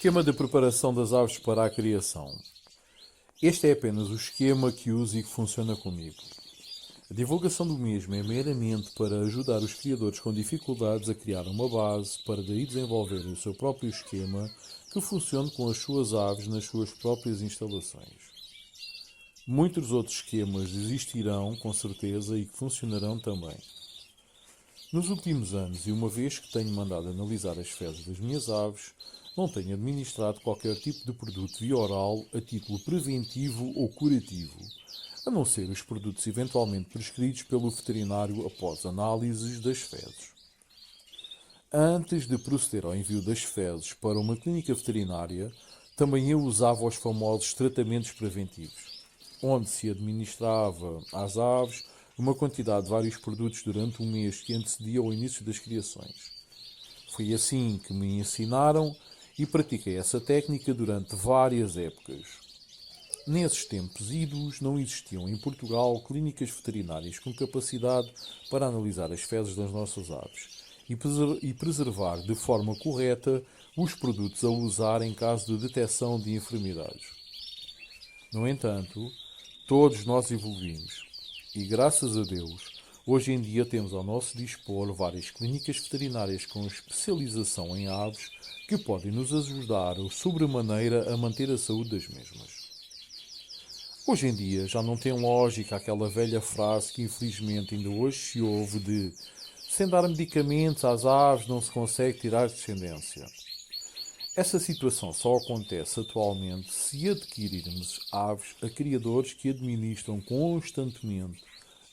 Esquema de preparação das aves para a criação. Este é apenas o esquema que uso e que funciona comigo. A divulgação do mesmo é meramente para ajudar os criadores com dificuldades a criar uma base para daí desenvolverem o seu próprio esquema que funcione com as suas aves nas suas próprias instalações. Muitos outros esquemas existirão, com certeza, e que funcionarão também. Nos últimos anos, e uma vez que tenho mandado analisar as fezes das minhas aves, não tenho administrado qualquer tipo de produto via oral a título preventivo ou curativo, a não ser os produtos eventualmente prescritos pelo veterinário após análises das fezes. Antes de proceder ao envio das fezes para uma clínica veterinária, também eu usava os famosos tratamentos preventivos, onde se administrava às aves uma quantidade de vários produtos durante um mês que antecedia ao início das criações. Foi assim que me ensinaram e pratiquei essa técnica durante várias épocas. Nesses tempos idos, não existiam em Portugal clínicas veterinárias com capacidade para analisar as fezes das nossas aves e preservar de forma correta os produtos a usar em caso de detecção de enfermidades. No entanto, todos nós evoluímos e, graças a Deus, hoje em dia temos ao nosso dispor várias clínicas veterinárias com especialização em aves que podem nos ajudar sobremaneira a manter a saúde das mesmas. Hoje em dia já não tem lógica aquela velha frase que infelizmente ainda hoje se ouve de sem dar medicamentos às aves não se consegue tirar descendência. Essa situação só acontece atualmente se adquirirmos aves a criadores que administram constantemente,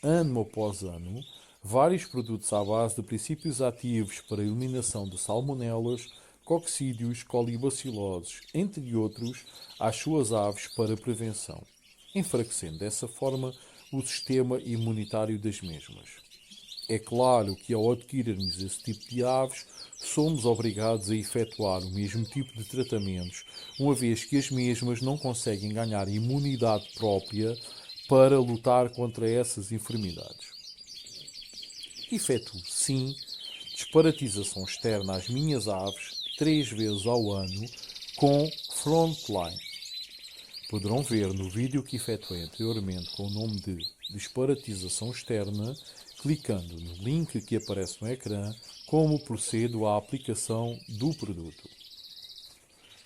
ano após ano, vários produtos à base de princípios ativos para a eliminação de salmonelas, coccídeos, colibaciloses, entre outros, às suas aves para prevenção, enfraquecendo dessa forma o sistema imunitário das mesmas. É claro que ao adquirirmos esse tipo de aves, somos obrigados a efetuar o mesmo tipo de tratamentos, uma vez que as mesmas não conseguem ganhar imunidade própria para lutar contra essas enfermidades. Efetuo, sim, desparatização externa às minhas aves 3 vezes ao ano com Frontline. Poderão ver no vídeo que efetuei anteriormente com o nome de desparatização externa, clicando no link que aparece no ecrã, como procedo à aplicação do produto.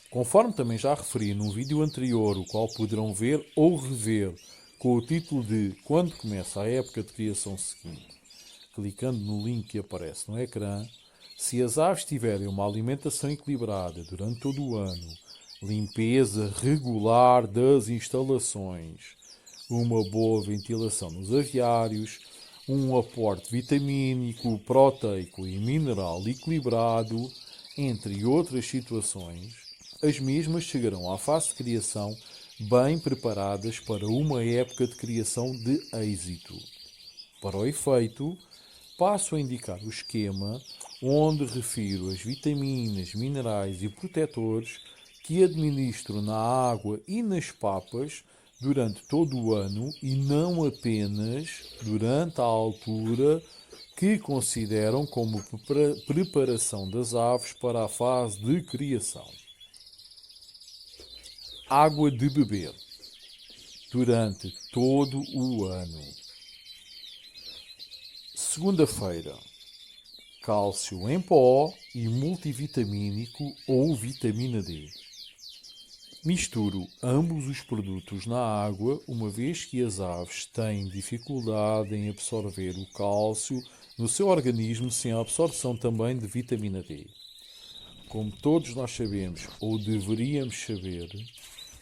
Conforme também já referi num vídeo anterior, o qual poderão ver ou rever com o título de Quando começa a época de criação seguinte, clicando no link que aparece no ecrã, se as aves tiverem uma alimentação equilibrada durante todo o ano, limpeza regular das instalações, uma boa ventilação nos aviários, um aporte vitamínico, proteico e mineral equilibrado, entre outras situações, as mesmas chegarão à fase de criação bem preparadas para uma época de criação de êxito. Para o efeito, passo a indicar o esquema onde refiro as vitaminas, minerais e protetores que administro na água e nas papas durante todo o ano e não apenas durante a altura que consideram como preparação das aves para a fase de criação. Água de beber durante todo o ano. Segunda-feira, cálcio em pó e multivitamínico ou vitamina D. Misturo ambos os produtos na água, uma vez que as aves têm dificuldade em absorver o cálcio no seu organismo sem a absorção também de vitamina D. Como todos nós sabemos, ou deveríamos saber,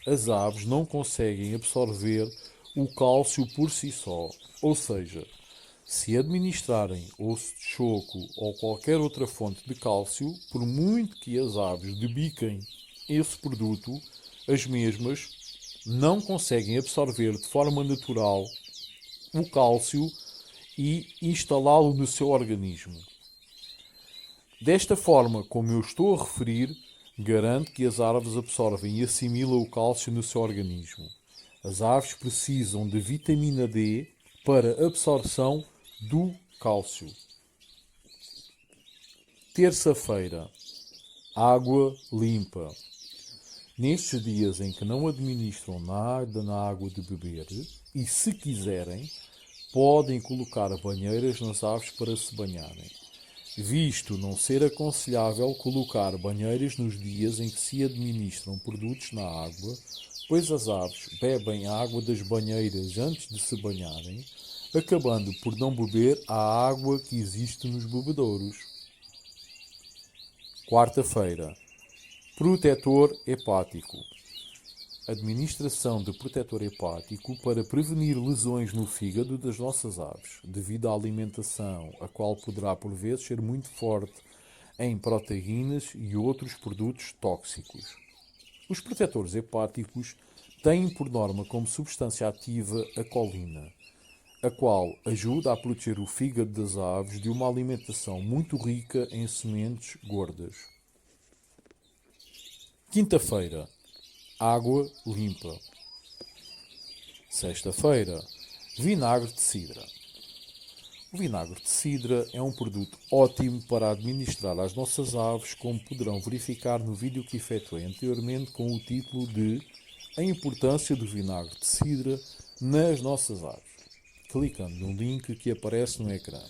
as aves não conseguem absorver o cálcio por si só, ou seja, se administrarem osso de choco ou qualquer outra fonte de cálcio, por muito que as aves debiquem esse produto, as mesmas não conseguem absorver de forma natural o cálcio e instalá-lo no seu organismo. Desta forma, como eu estou a referir, garanto que as aves absorvem e assimilam o cálcio no seu organismo. As aves precisam de vitamina D para absorção do cálcio. Terça-feira, água limpa. Nestes dias em que não administram nada na água de beber e, se quiserem, podem colocar banheiras nas aves para se banharem, visto não ser aconselhável colocar banheiras nos dias em que se administram produtos na água, pois as aves bebem a água das banheiras antes de se banharem, acabando por não beber a água que existe nos bebedouros. Quarta-feira. Protetor hepático. Administração de protetor hepático para prevenir lesões no fígado das nossas aves, devido à alimentação, a qual poderá por vezes ser muito forte em proteínas e outros produtos tóxicos. Os protetores hepáticos têm por norma como substância ativa a colina, a qual ajuda a proteger o fígado das aves de uma alimentação muito rica em sementes gordas. Quinta-feira. Água limpa. Sexta-feira. Vinagre de cidra. O vinagre de cidra é um produto ótimo para administrar às nossas aves, como poderão verificar no vídeo que efetuei anteriormente com o título de A Importância do Vinagre de Cidra nas nossas aves, clicando no link que aparece no ecrã.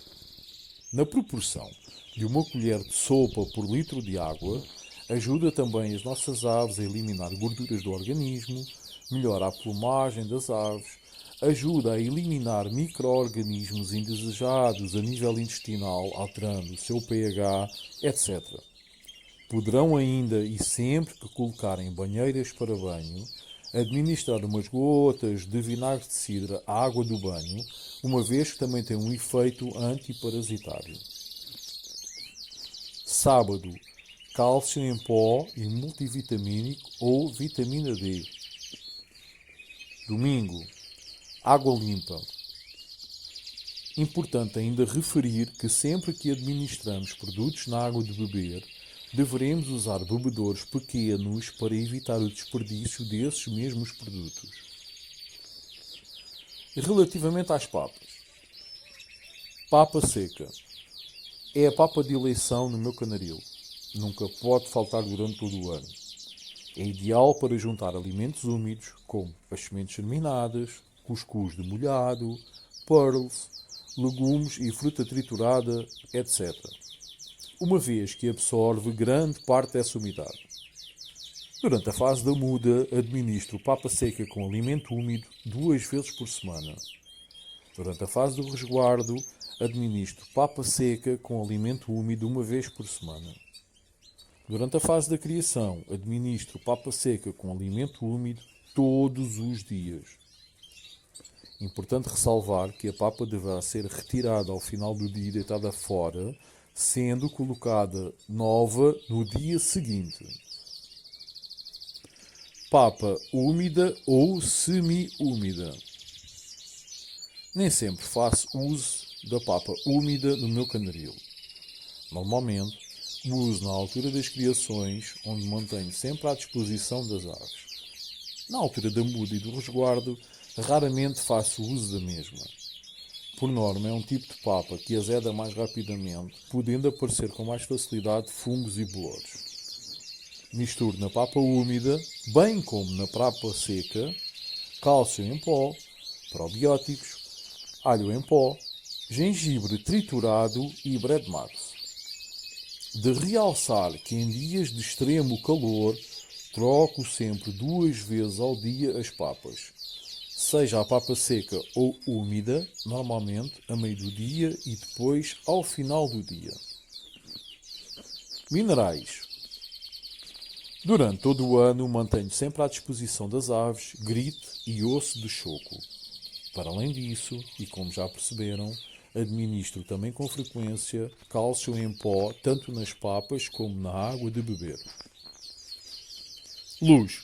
Na proporção de uma colher de sopa por litro de água, ajuda também as nossas aves a eliminar gorduras do organismo, melhora a plumagem das aves, ajuda a eliminar micro-organismos indesejados a nível intestinal, alterando o seu pH, etc. Poderão ainda, e sempre que colocarem banheiras para banho, administrar umas gotas de vinagre de cidra à água do banho, uma vez que também tem um efeito antiparasitário. Sábado. Cálcio em pó e multivitamínico ou vitamina D. Domingo. Água limpa. Importante ainda referir que sempre que administramos produtos na água de beber, deveremos usar bebedouros pequenos para evitar o desperdício desses mesmos produtos. Relativamente às papas. Papa seca. É a papa de eleição no meu canaril. Nunca pode faltar durante todo o ano. É ideal para juntar alimentos úmidos, como as sementes germinadas, cuscuz de molhado, pearls, legumes e fruta triturada, etc. Uma vez que absorve grande parte dessa umidade. Durante a fase da muda, administro papa seca com alimento úmido 2 vezes por semana. Durante a fase do resguardo, administro papa seca com alimento úmido 1 vez por semana. Durante a fase da criação, administro papa seca com alimento úmido todos os dias. Importante ressalvar que a papa deverá ser retirada ao final do dia e deitada fora, sendo colocada nova no dia seguinte. Papa úmida ou semi-úmida. Nem sempre faço uso da papa úmida no meu canaril. Normalmente, uso na altura das criações, onde mantenho sempre à disposição das aves. Na altura da muda e do resguardo, raramente faço uso da mesma. Por norma, é um tipo de papa que azeda mais rapidamente, podendo aparecer com mais facilidade fungos e bolores. Misturo na papa úmida, bem como na papa seca, cálcio em pó, probióticos, alho em pó, gengibre triturado e bread max. De realçar que em dias de extremo calor, troco sempre 2 vezes ao dia as papas. Seja a papa seca ou úmida, normalmente a meio do dia e depois ao final do dia. Minerais. Durante todo o ano mantenho sempre à disposição das aves grite e osso de choco. Para além disso, e como já perceberam, administro também com frequência cálcio em pó, tanto nas papas como na água de beber. Luz.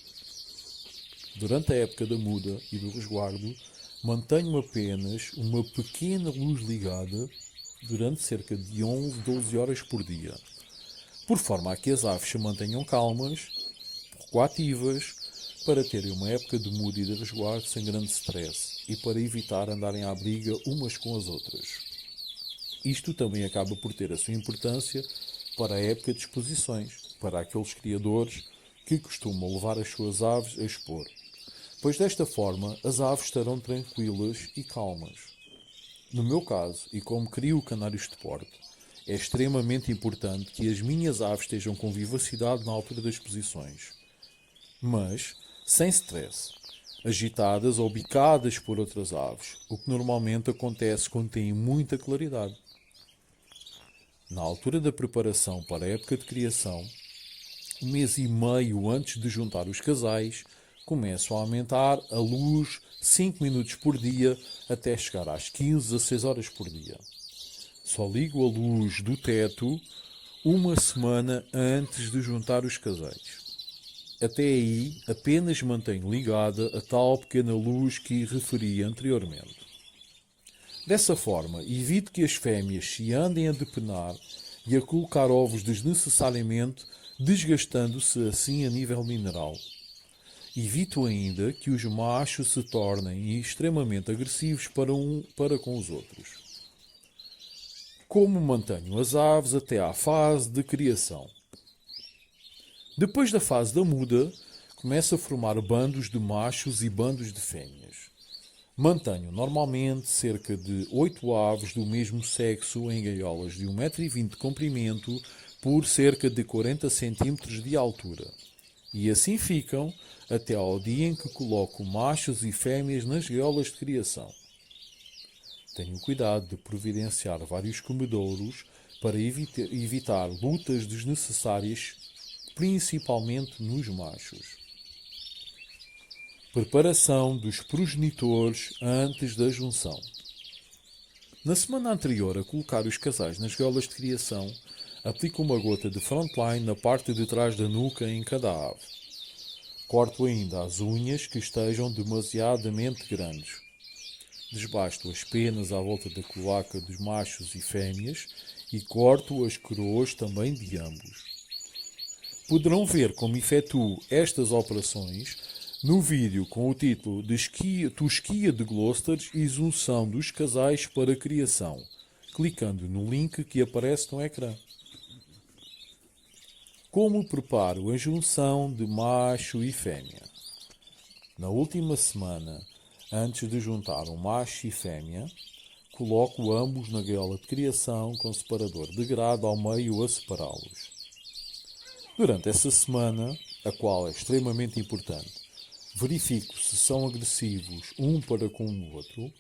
Durante a época da muda e do resguardo, mantenho apenas uma pequena luz ligada durante cerca de 11-12 horas por dia, por forma a que as aves se mantenham calmas, pouco ativas, para terem uma época de muda e de resguardo sem grande stress e para evitar andarem à briga umas com as outras. Isto também acaba por ter a sua importância para a época de exposições, para aqueles criadores que costuma levar as suas aves a expor, pois desta forma as aves estarão tranquilas e calmas. No meu caso, e como crio canários de porte, é extremamente importante que as minhas aves estejam com vivacidade na altura das posições, mas sem stress, agitadas ou bicadas por outras aves, o que normalmente acontece quando têm muita claridade. Na altura da preparação para a época de criação, um mês e meio antes de juntar os casais, começo a aumentar a luz 5 minutos por dia até chegar às 15 a 16 horas por dia. Só ligo a luz do teto uma semana antes de juntar os casais. Até aí, apenas mantenho ligada a tal pequena luz que referi anteriormente. Dessa forma, evito que as fêmeas se andem a depenar e a colocar ovos desnecessariamente, desgastando-se assim a nível mineral. Evito ainda que os machos se tornem extremamente agressivos para com os outros. Como mantenho as aves até à fase de criação? Depois da fase da muda, começo a formar bandos de machos e bandos de fêmeas. Mantenho normalmente cerca de 8 aves do mesmo sexo em gaiolas de 1,20 m de comprimento por cerca de 40 cm de altura. E assim ficam até ao dia em que coloco machos e fêmeas nas gaiolas de criação. Tenho cuidado de providenciar vários comedouros para evitar lutas desnecessárias, principalmente nos machos. Preparação dos progenitores antes da junção. Na semana anterior a colocar os casais nas gaiolas de criação, aplico uma gota de Frontline na parte de trás da nuca em cada ave. Corto ainda as unhas que estejam demasiadamente grandes. Desbasto as penas à volta da cloaca dos machos e fêmeas e corto as coroas também de ambos. Poderão ver como efetuo estas operações no vídeo com o título de Tosquia de Gloucester e junção dos casais para criação, clicando no link que aparece no ecrã. Como preparo a junção de macho e fêmea? Na última semana, antes de juntar um macho e fêmea, coloco ambos na gaiola de criação com separador de grade ao meio a separá-los. Durante essa semana, a qual é extremamente importante, verifico se são agressivos um para com o outro,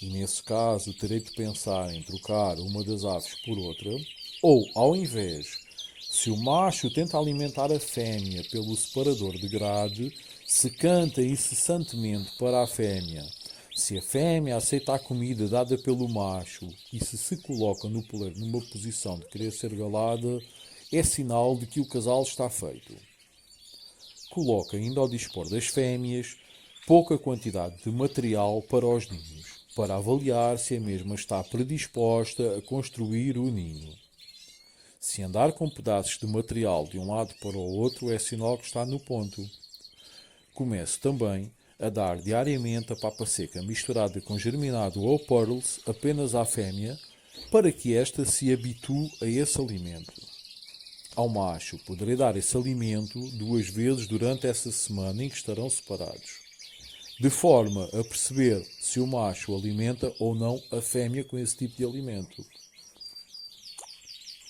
e nesse caso terei de pensar em trocar uma das aves por outra, ou, ao invés, se o macho tenta alimentar a fêmea pelo separador de grade, se canta incessantemente para a fêmea, se a fêmea aceita a comida dada pelo macho e se coloca no poleiro numa posição de querer ser galada, é sinal de que o casal está feito. Coloca ainda ao dispor das fêmeas pouca quantidade de material para os ninhos, para avaliar se a mesma está predisposta a construir o ninho. Se andar com pedaços de material de um lado para o outro é sinal que está no ponto. Começo também a dar diariamente a papa seca misturada com germinado ou pearls apenas à fêmea, para que esta se habitue a esse alimento. Ao macho poderei dar esse alimento 2 vezes durante essa semana em que estarão separados, de forma a perceber se o macho alimenta ou não a fêmea com esse tipo de alimento.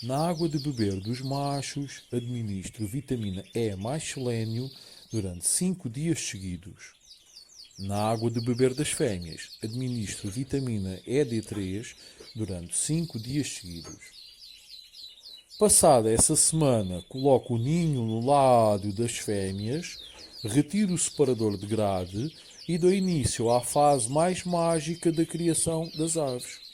Na água de beber dos machos, administro vitamina E mais selênio durante 5 dias seguidos. Na água de beber das fêmeas, administro vitamina ED3 durante 5 dias seguidos. Passada essa semana, coloco o ninho no lado das fêmeas, retiro o separador de grade e dou início à fase mais mágica da criação das aves.